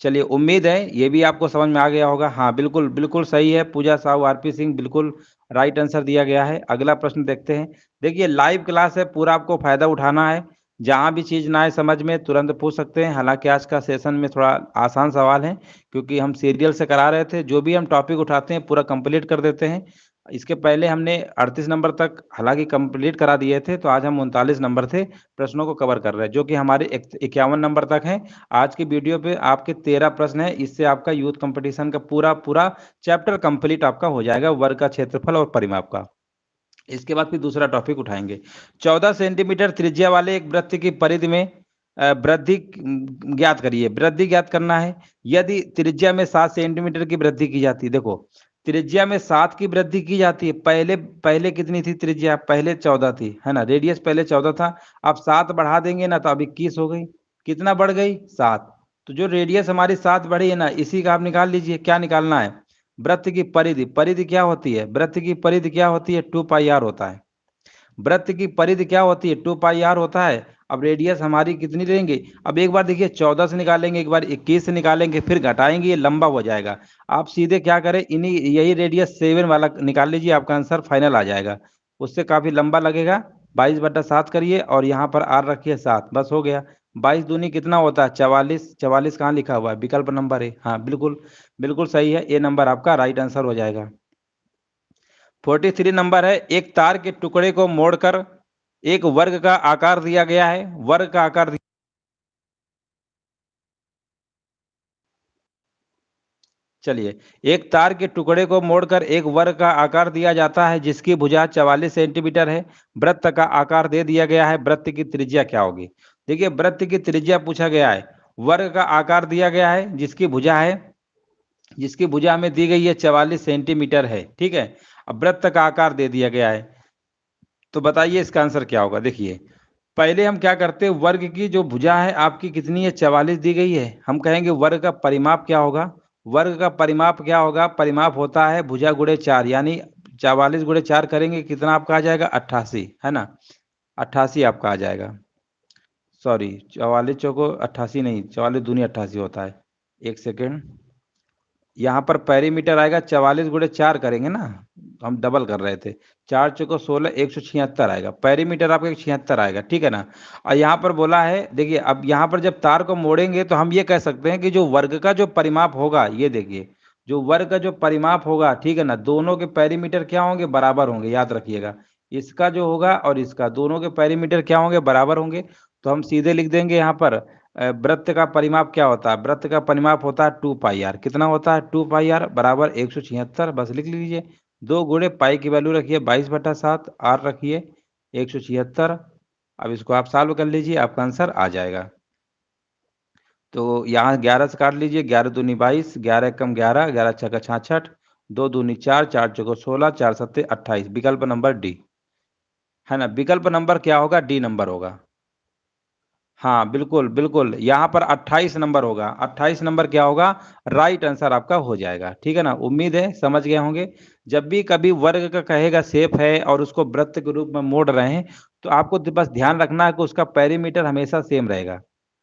चलिए, उम्मीद है ये भी आपको समझ में आ गया होगा। हाँ बिल्कुल बिल्कुल सही है। पूजा साहू, आरपी सिंह, बिल्कुल राइट आंसर दिया गया है। अगला प्रश्न देखते हैं। देखिए लाइव क्लास है, पूरा आपको फायदा उठाना है। जहाँ भी चीज़ ना आए समझ में तुरंत पूछ सकते हैं। हालांकि आज का सेशन में थोड़ा आसान सवाल है, क्योंकि हम सीरियल से करा रहे थे। जो भी हम टॉपिक उठाते हैं पूरा कंप्लीट कर देते हैं। इसके पहले हमने 38 नंबर तक हालांकि कंप्लीट करा दिए थे, तो आज हम 39 नंबर थे प्रश्नों को कवर कर रहे हैं, जो कि हमारे 51 नंबर तक हैं। आज की वीडियो पे आपके 13 प्रश्न है। इससे आपका यूथ कंपटीशन का पूरा पूरा चैप्टर कंप्लीट आपका हो जाएगा, वर्ग का क्षेत्रफल और परिमाप का। इसके बाद फिर दूसरा टॉपिक उठाएंगे। 14 सेंटीमीटर त्रिज्या वाले एक वृत्त की परिधि में वृद्धि ज्ञात करिए। वृद्धि ज्ञात करना है। यदि त्रिज्या में 7 सेंटीमीटर की वृद्धि की जाती है, देखो त्रिज्या में 7 की वृद्धि की जाती है। पहले पहले कितनी थी त्रिज्या? पहले 14 थी, है ना, रेडियस पहले 14 था। अब 7 बढ़ा देंगे ना, तो अब 21 हो गई। कितना बढ़ गई? 7। तो जो रेडियस हमारी 7 बढ़ी है ना, इसी का आप निकाल लीजिए। क्या निकालना है? वृत्त की परिधि। परिधि क्या होती है? वृत्त की परिधि क्या होती है? 2 पाई आर होता है। वृत्त की परिधि क्या होती है? 2 पाई आर होता है। अब रेडियस हमारी कितनी लेंगे? अब एक बार देखिए 14 से निकालेंगे, एक बार 21 से निकालेंगे, फिर घटाएंगे, ये लंबा हो जाएगा। आप सीधे क्या करें, इन्हीं यही रेडियस 7 वाला निकाल लीजिए, आपका आंसर फाइनल आ जाएगा। उससे काफी लंबा लगेगा। 22/7 करिए और यहाँ पर आर रखिए 7, बस हो गया। 22 दूनी कितना होता है? 44। 44 कहाँ लिखा हुआ है? विकल्प नंबर ए। हाँ बिल्कुल बिल्कुल सही है। ए नंबर आपका राइट आंसर हो जाएगा। 43 नंबर है। एक तार के टुकड़े को मोड़कर एक वर्ग का आकार दिया गया है। वर्ग का आकार चलिए, एक तार के टुकड़े को मोड़कर एक वर्ग का आकार दिया जाता है जिसकी भुजा 44 सेंटीमीटर है। वृत्त का आकार दे दिया गया है। वृत्त की त्रिज्या क्या होगी? देखिए वृत्त की त्रिज्या पूछा गया है, वर्ग का आकार दिया गया है, जिसकी भुजा हमें दी गई है 44 सेंटीमीटर है। ठीक है, अब वृत्त का आकार दे दिया गया है, तो बताइए इसका आंसर क्या होगा? देखिए पहले हम क्या करते हैं, वर्ग की जो भुजा है आपकी कितनी है? 44 दी गई है। हम कहेंगे वर्ग का परिमाप क्या होगा? वर्ग का परिमाप क्या होगा? परिमाप होता है भुजा गुणे 4, यानी 44 गुणे 4 करेंगे, कितना आपका आ जाएगा? 88, है ना। 88 आपका आ जाएगा। सॉरी, 44 चौको 88 नहीं, 44 दूनी 88 होता है। एक सेकेंड, यहाँ पर पेरीमीटर आएगा 44 गुणे 4 करेंगे ना, हम डबल कर रहे थे। 4 चौको 16, 176 आएगा। पेरीमीटर आपका 176 आएगा, ठीक है ना। और यहाँ पर बोला है, देखिए अब यहाँ पर जब तार को मोड़ेंगे तो हम ये कह सकते हैं कि जो वर्ग का जो परिमाप होगा, ये देखिए जो वर्ग का जो परिमाप होगा, ठीक है ना, दोनों के पेरीमीटर क्या होंगे? बराबर होंगे, याद रखिएगा। इसका जो होगा और इसका, दोनों के पेरीमीटर क्या होंगे? बराबर होंगे। तो हम सीधे लिख देंगे यहाँ पर वृत्त का परिमाप क्या होता है? वृत्त का परिमाप होता है 2 पाई आर। कितना होता है? 2 पाई आर बराबर 176, बस लिख लीजिए। 2 गुणे पाई की वैल्यू रखिए 22/7, आर रखिए 176। अब इसको आप सॉल्व कर लीजिए, आपका आंसर आ जाएगा। तो यहाँ 11 से काट लीजिए, 11 दूनी 22, 11 कम 11, 11 छक्का 66, 2 दूनी 4, 4 चौको 16, 4 सत्ते 28। विकल्प नंबर डी, है ना। विकल्प नंबर क्या होगा? डी नंबर होगा। हाँ बिल्कुल बिल्कुल, यहाँ पर 28 नंबर होगा। 28 नंबर क्या होगा? राइट आंसर आपका हो जाएगा। ठीक है ना, उम्मीद है समझ गए होंगे। जब भी कभी वर्ग का कहेगा शेप है और उसको वृत्त के रूप में मोड़ रहे हैं, तो आपको बस ध्यान रखना है कि उसका पेरीमीटर हमेशा सेम रहेगा।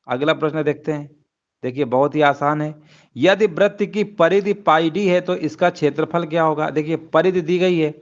अगला प्रश्न देखते हैं। देखिए बहुत ही आसान है। यदि वृत्त की परिधि पाई डी है तो इसका क्षेत्रफल क्या होगा? देखिए परिधि दी गई है,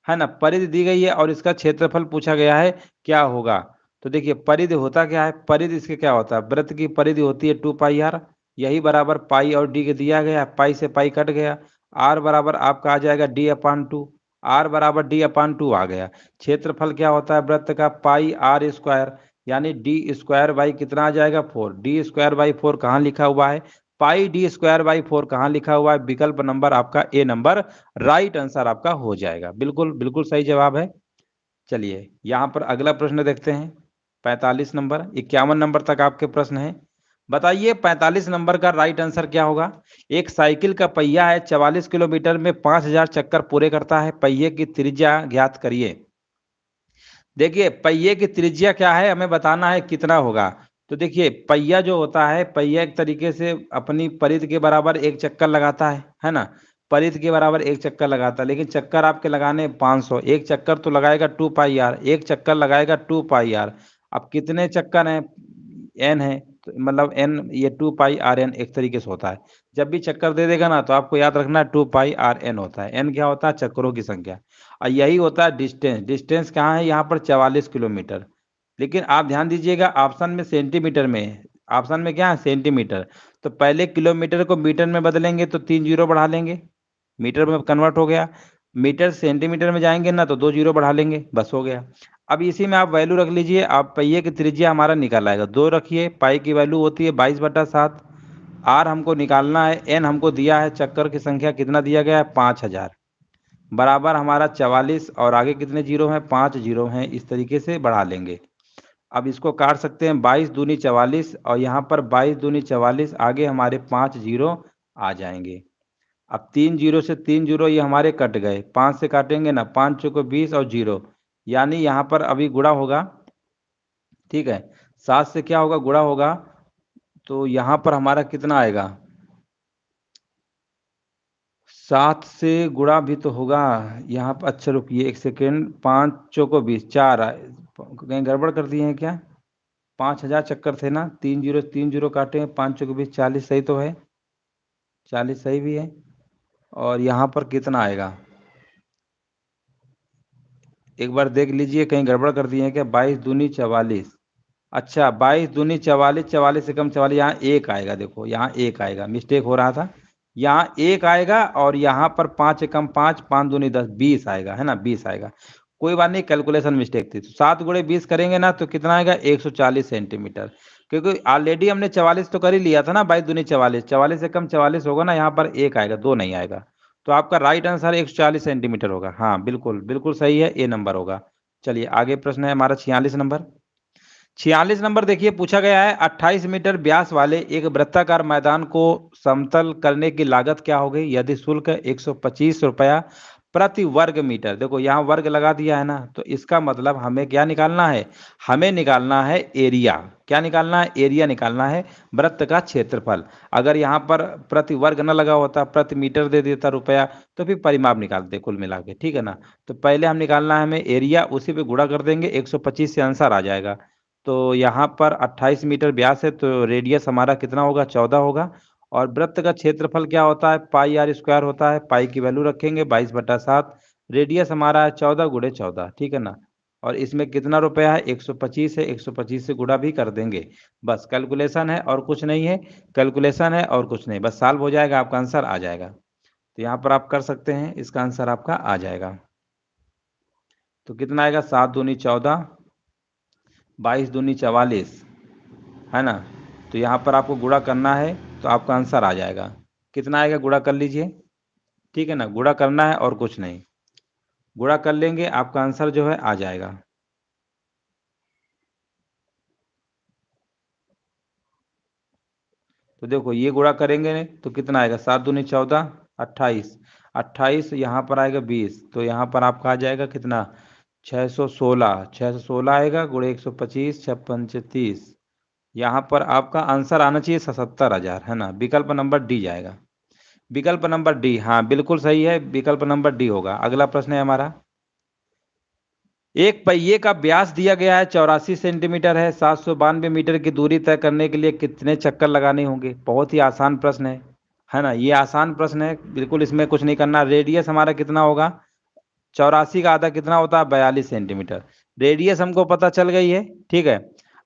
है ना, परिधि दी गई है और इसका क्षेत्रफल पूछा गया है क्या होगा। तो देखिए परिधि होता क्या है, परिधि इसके क्या होता है, वृत्त की परिधि होती है 2 पाई आर, यही बराबर पाई और डी के दिया गया, पाई से पाई कट गया, आर बराबर आपका आ जाएगा D/2, आर बराबर D/2 आ गया। क्षेत्रफल क्या होता है वृत्त का, पाई आर स्क्वायर, यानी D² बाई कितना आ जाएगा 4, D²/4 कहाँ लिखा हुआ है, पाई D²/4 कहाँ लिखा हुआ है, विकल्प नंबर आपका ए नंबर राइट आंसर आपका हो जाएगा। बिल्कुल बिल्कुल सही जवाब है। चलिए यहाँ पर अगला प्रश्न देखते हैं, 45 नंबर, 51 नंबर तक आपके प्रश्न है। बताइए 45 नंबर का राइट आंसर क्या होगा। एक साइकिल का पहिया है, 44 किलोमीटर में 5000 चक्कर पूरे करता है, पहिए की त्रिज्या ज्ञात करिए। देखिए पहिए की त्रिज्या क्या है हमें बताना है कितना होगा। तो देखिए पहिया जो होता है, पहिया एक तरीके से अपनी परिधि के बराबर एक चक्कर लगाता है ना, परिधि के बराबर एक चक्कर लगाता है, लेकिन चक्कर आपके लगाने 500, एक चक्कर तो लगाएगा 2 पाई आर, एक चक्कर लगाएगा 2 पाई आर। अब कितने चक्कर हैं, एन है, तो मतलब एन, ये 2 पाई आर एन एक तरीके से होता है। जब भी चक्कर दे देगा ना तो आपको याद रखना है 2 पाई आर एन होता है, एन क्या होता है चक्करों की संख्या, और यही होता है डिस्टेंस। डिस्टेंस कहाँ है यहाँ पर 44 किलोमीटर, लेकिन आप ध्यान दीजिएगा ऑप्शन में सेंटीमीटर में है, ऑप्शन में क्या है सेंटीमीटर। तो पहले किलोमीटर को मीटर में बदलेंगे तो 3 जीरो बढ़ा लेंगे, मीटर में कन्वर्ट हो गया, मीटर सेंटीमीटर में जाएंगे ना तो 2 जीरो बढ़ा लेंगे, बस हो गया। अब इसी में आप वैल्यू रख लीजिए, आप पहिए की त्रिज्या हमारा निकाल आएगा 2 रखिए, पाई की वैल्यू होती है 22/7, आर हमको निकालना है, एन हमको दिया है, चक्कर की संख्या कितना दिया गया है 5000, बराबर हमारा 44 और आगे कितने जीरो हैं 5 जीरो हैं, इस तरीके से बढ़ा लेंगे। अब इसको काट सकते हैं, 22 दूनी 44 और यहाँ पर 22 दूनी 44, आगे हमारे 5 जीरो आ जाएंगे। अब 3 जीरो से 3 जीरो ये हमारे कट गए, 5 से काटेंगे ना, 5 चौको 20 और जीरो, यानी यहाँ पर अभी गुणा होगा, ठीक है, 7 से क्या होगा गुणा होगा, तो यहाँ पर हमारा कितना आएगा, 7 से गुणा भी तो होगा यहाँ पर। अच्छा रुकिए एक सेकेंड, 5 चौको 20, 4 कहीं गड़बड़ कर दिए हैं क्या, 5000 चक्कर थे ना, 3 जीरो काटे हैं, 5 चौको 20, 40 सही तो है, 40 सही भी है। और यहाँ पर कितना आएगा, एक बार देख लीजिए कहीं गड़बड़ कर दिए हैं क्या, 22 दूनी 44, अच्छा 22 दूनी 44, 44 से कम 44, यहाँ एक आएगा, देखो यहाँ एक आएगा, मिस्टेक हो रहा था, यहाँ एक आएगा और यहाँ पर 5 से कम 5, 5 दूनी 10, 20 आएगा, है ना 20 आएगा, कोई बात नहीं कैलकुलेशन मिस्टेक थी। तो 7 गुणे 20 करेंगे ना तो कितना आएगा 140 सेंटीमीटर, क्योंकि ऑलरेडी हमने 44 तो कर ही लिया था ना, 22 दूनी 44, 44 से कम 44 होगा ना, यहाँ पर एक आएगा, दो नहीं आएगा, तो आपका राइट आंसर 140 सेंटीमीटर होगा। हाँ बिल्कुल बिल्कुल सही है, ए नंबर होगा। चलिए आगे प्रश्न है हमारा 46 नंबर। 46 नंबर देखिए पूछा गया है, 28 मीटर व्यास वाले एक वृत्ताकार मैदान को समतल करने की लागत क्या होगी यदि शुल्क 125 रुपया प्रति वर्ग मीटर। देखो यहाँ वर्ग लगा दिया है ना, तो इसका मतलब हमें क्या निकालना है, हमें निकालना है एरिया, क्या निकालना है एरिया निकालना है, वृत्त का क्षेत्रफल। अगर यहाँ पर प्रति वर्ग न लगा होता, प्रति मीटर दे देता रुपया, तो फिर परिमाप निकालते कुल मिला के, ठीक है ना। तो पहले हम निकालना है हमें एरिया, उसी पे गुणा कर देंगे, 125 से आंसर आ जाएगा। तो यहाँ पर 28 मीटर व्यास है, तो रेडियस हमारा कितना होगा 14 होगा, और वृत्त का क्षेत्रफल क्या होता है पाई r² होता है, पाई की वैल्यू रखेंगे 22/7, रेडियस हमारा है 14 गुणे 14, ठीक है ना। और इसमें कितना रुपया है 125 है, 125 से गुणा भी कर देंगे, बस कैलकुलेशन है और कुछ नहीं है, कैलकुलेशन है और कुछ नहीं, बस सॉल्व हो जाएगा, आपका आंसर आ जाएगा। तो यहाँ पर आप कर सकते हैं, इसका आंसर आपका आ जाएगा। तो कितना आएगा 7 दूनी 14, 22 दूनी 44, है ना। तो यहाँ पर आपको गुणा करना है तो आपका आंसर आ जाएगा, कितना आएगा गुणा कर लीजिए, ठीक है ना, गुणा करना है और कुछ नहीं, गुणा कर लेंगे आपका आंसर जो है आ जाएगा। तो देखो ये गुणा करेंगे तो कितना आएगा 7 दूनी 14, 28, 28 यहाँ पर आएगा 20, तो यहाँ पर आपका आ जाएगा कितना 616, 616 आएगा गुणे 125, 6 5 30, यहाँ पर आपका आंसर आना चाहिए 77,000, है ना, विकल्प नंबर डी जाएगा, विकल्प नंबर डी, हाँ बिल्कुल सही है, विकल्प नंबर डी होगा। अगला प्रश्न है हमारा, एक पहिए का व्यास दिया गया है 84 सेंटीमीटर है, 792 मीटर की दूरी तय करने के लिए कितने चक्कर लगाने होंगे। बहुत ही आसान प्रश्न है ना, ये आसान प्रश्न है बिल्कुल, इसमें कुछ नहीं करना। रेडियस हमारा कितना होगा 84 का आधा कितना होता है? 42 सेंटीमीटर। रेडियस हमको पता चल गई है, ठीक है।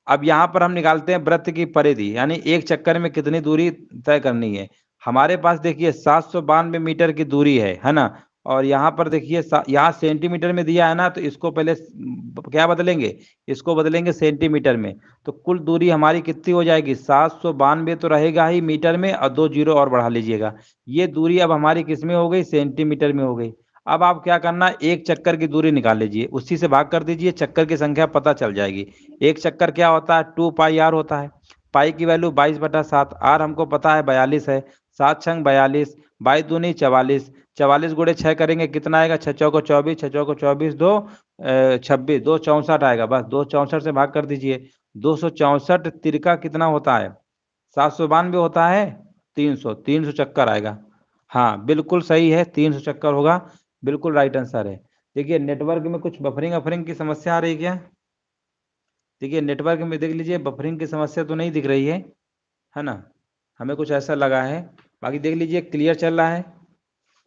अब यहाँ पर हम निकालते हैं वृत्त की परिधि, यानी एक चक्कर में कितनी दूरी तय करनी है। हमारे पास देखिए 792 मीटर की दूरी है ना। और यहाँ पर देखिए यहाँ सेंटीमीटर में दिया है ना, तो इसको पहले क्या बदलेंगे? इसको बदलेंगे सेंटीमीटर में। तो कुल दूरी हमारी कितनी हो जाएगी? 792 तो रहेगा ही मीटर में, और 2 जीरो और बढ़ा लीजिएगा। ये दूरी अब हमारी किस में हो गई? सेंटीमीटर में हो गई। अब आप क्या करना, एक चक्कर की दूरी निकाल लीजिए, उसी से भाग कर दीजिए, चक्कर की संख्या पता चल जाएगी। एक चक्कर क्या होता है? 2 पाई आर होता है। पाई की वैल्यू 22/7, आर हमको पता है 42 है। 7 छंग 42, 22 दूनी 44, 44 गुणे 6 करेंगे कितना आएगा? 6 चौको 24, 6 चौको 24, 2 26, 2 64 आएगा। बस 2 64 से भाग कर दीजिए। 264 तिरका कितना होता है? 792 होता है। 300 चक्कर आएगा। हाँ बिल्कुल सही है, 300 चक्कर होगा, बिल्कुल राइट आंसर है। देखिए नेटवर्क में कुछ बफरिंग अफरिंग की समस्या आ रही है क्या? देखिए नेटवर्क में देख लीजिए, बफरिंग की समस्या तो नहीं दिख रही है ना। हमें कुछ ऐसा लगा है, बाकी देख लीजिए क्लियर चल रहा है।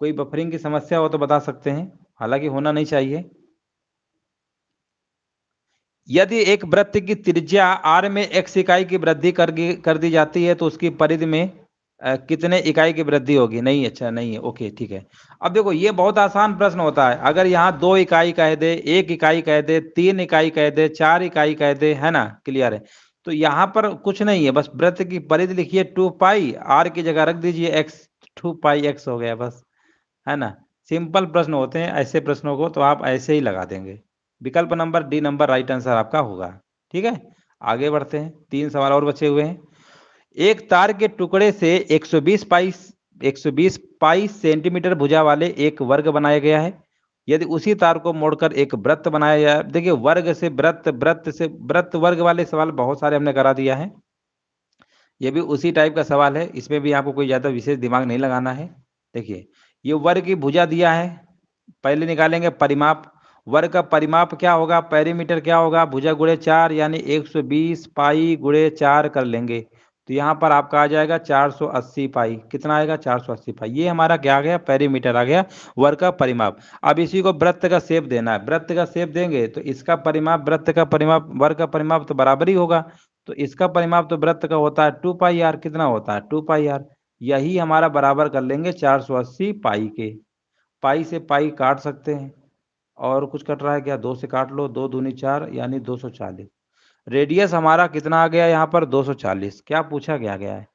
कोई बफरिंग की समस्या हो तो बता सकते हैं, हालांकि होना नहीं चाहिए। यदि एक वृत्त की त्रिज्या r में x इकाई की वृद्धि कर दी जाती है तो उसकी परिधि में कितने इकाई की वृद्धि होगी? नहीं, अच्छा नहीं है, ओके ठीक है। अब देखो ये बहुत आसान प्रश्न होता है। अगर यहाँ 2 इकाई कह दे, 1 इकाई कह दे, 3 इकाई कह दे, 4 इकाई कह दे, है ना, क्लियर है। तो यहाँ पर कुछ नहीं है, बस वृत्त की परिधि लिखिए 2 पाई, r की जगह रख दीजिए x, 2 पाई x हो गया बस, है ना। सिंपल प्रश्न होते हैं, ऐसे प्रश्नों को तो आप ऐसे ही लगा देंगे। विकल्प number D number right answer आपका होगा। ठीक है, आगे बढ़ते हैं, 3 सवाल और बचे हुए हैं। एक तार के टुकड़े से 120 पाई सेंटीमीटर भुजा वाले एक वर्ग बनाया गया है। यदि उसी तार को मोड़कर एक वृत्त बनाया जाए, देखिए वर्ग से वृत्त, वृत्त से वृत्त, वर्ग वाले सवाल बहुत सारे हमने करा दिया है। ये भी उसी टाइप का सवाल है, इसमें भी आपको कोई ज़्यादा विशेष दिमाग नहीं लगाना है। देखिए ये वर्ग की भुजा दिया है, पहले निकालेंगे परिमाप। वर्ग का परिमाप क्या होगा? पेरीमीटर क्या होगा? भुजा गुणे 4, यानी 120 पाई गुणे 4 कर लेंगे, तो यहाँ पर आपका आ जाएगा 480 पाई। कितना आएगा? 480 पाई। ये हमारा क्या आ गया? पेरीमीटर आ गया, वर्ग का परिमाप। अब इसी को वृत्त का शेप देना है, वृत्त का शेप देंगे तो इसका परिमाप, वृत्त का परिमाप, वर्ग का परिमाप तो बराबर ही होगा। तो इसका परिमाप तो वृत्त का होता है 2 पाई आर। कितना होता है? 2 पाई आर। यही हमारा बराबर कर लेंगे 480 पाई के। पाई से पाई काट सकते हैं, और कुछ कट रहा है क्या? 2 से काट लो, 2 दूनी 4, यानी 240। रेडियस हमारा कितना आ गया यहाँ पर? 240। क्या पूछा गया है?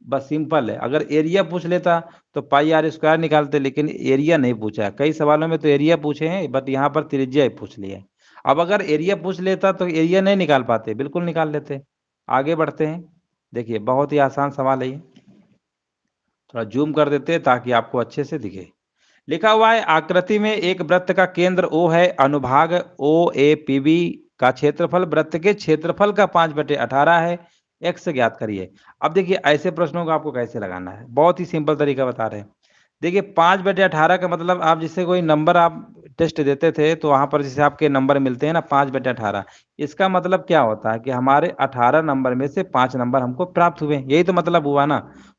बस सिंपल है। अगर एरिया पूछ लेता तो पाई आर स्क्वायर निकालते, लेकिन एरिया नहीं पूछा है। कई सवालों में तो एरिया पूछे हैं, बट यहाँ पर त्रिज्या ही पूछ लिया है। अब अगर एरिया पूछ लेता तो एरिया नहीं निकाल पाते, बिल्कुल निकाल लेते। आगे बढ़ते हैं, देखिए बहुत ही आसान सवाल है ये, थोड़ा जूम कर देते हैं ताकि आपको अच्छे से दिखे। लिखा हुआ है आकृति में एक वृत्त का केंद्र O है, अनुभाग OAPB का क्षेत्रफल वृत्त के क्षेत्रफल का 5/18 है, x ज्ञात करिए। अब देखिए ऐसे प्रश्नों को आपको कैसे लगाना है, बहुत ही सिंपल तरीका बता रहे हैं। देखिए 5/18 का मतलब, आप जिससे कोई नंबर आप टेस्ट देते थे तो वहां पर जैसे आपके नंबर मिलते हैं ना 5/18, इसका मतलब क्या होता है कि हमारे 18 नंबर में से 5 नंबर हमको प्राप्त हुए, यही तो मतलब हुआ ना।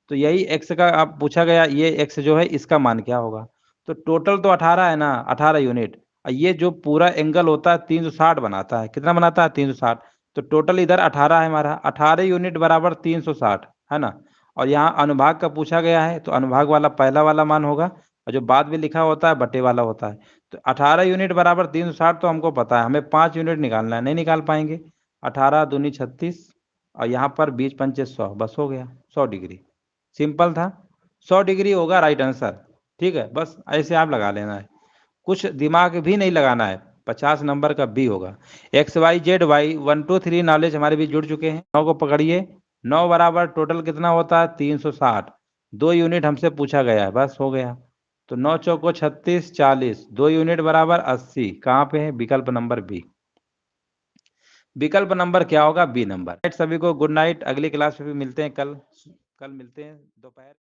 तो यही x का आप पूछा गया, ये x जो है इसका मान क्या होगा? तो टोटल तो 18 है ना, 18 यूनिट। और ये जो पूरा एंगल होता है 360 बनाता है, कितना बनाता है? 360। तो टोटल इधर 18 है हमारा, 18 यूनिट बराबर 360, है ना। और यहाँ अनुभाग का पूछा गया है, तो अनुभाग वाला पहला वाला मान होगा, और जो बाद में लिखा होता है बटे वाला होता है। तो 18 यूनिट बराबर 360 तो हमको पता है, हमें 5 यूनिट निकालना है, नहीं निकाल पाएंगे। 18 दूनी 36, और यहाँ पर 20 पंचे 100, बस हो गया 100 डिग्री। सिंपल था, 100 डिग्री होगा राइट आंसर। ठीक है, बस ऐसे आप लगा लेना है, कुछ दिमाग भी नहीं लगाना है। 50 नंबर का बी होगा। XYZ Y 1 2 3 नॉलेज हमारे भी जुड़ चुके हैं। 9 को पकड़िए, 9 बराबर टोटल कितना होता है? 360। 2 यूनिट हमसे पूछा गया है, बस हो गया। तो 9 चौको 36, 40, 2 यूनिट बराबर 80। कहाँ पे है? विकल्प नंबर बी। विकल्प नंबर क्या होगा? B number. सभी को गुड नाइट, अगली क्लास में भी मिलते हैं कल। कल मिलते हैं दोपहर।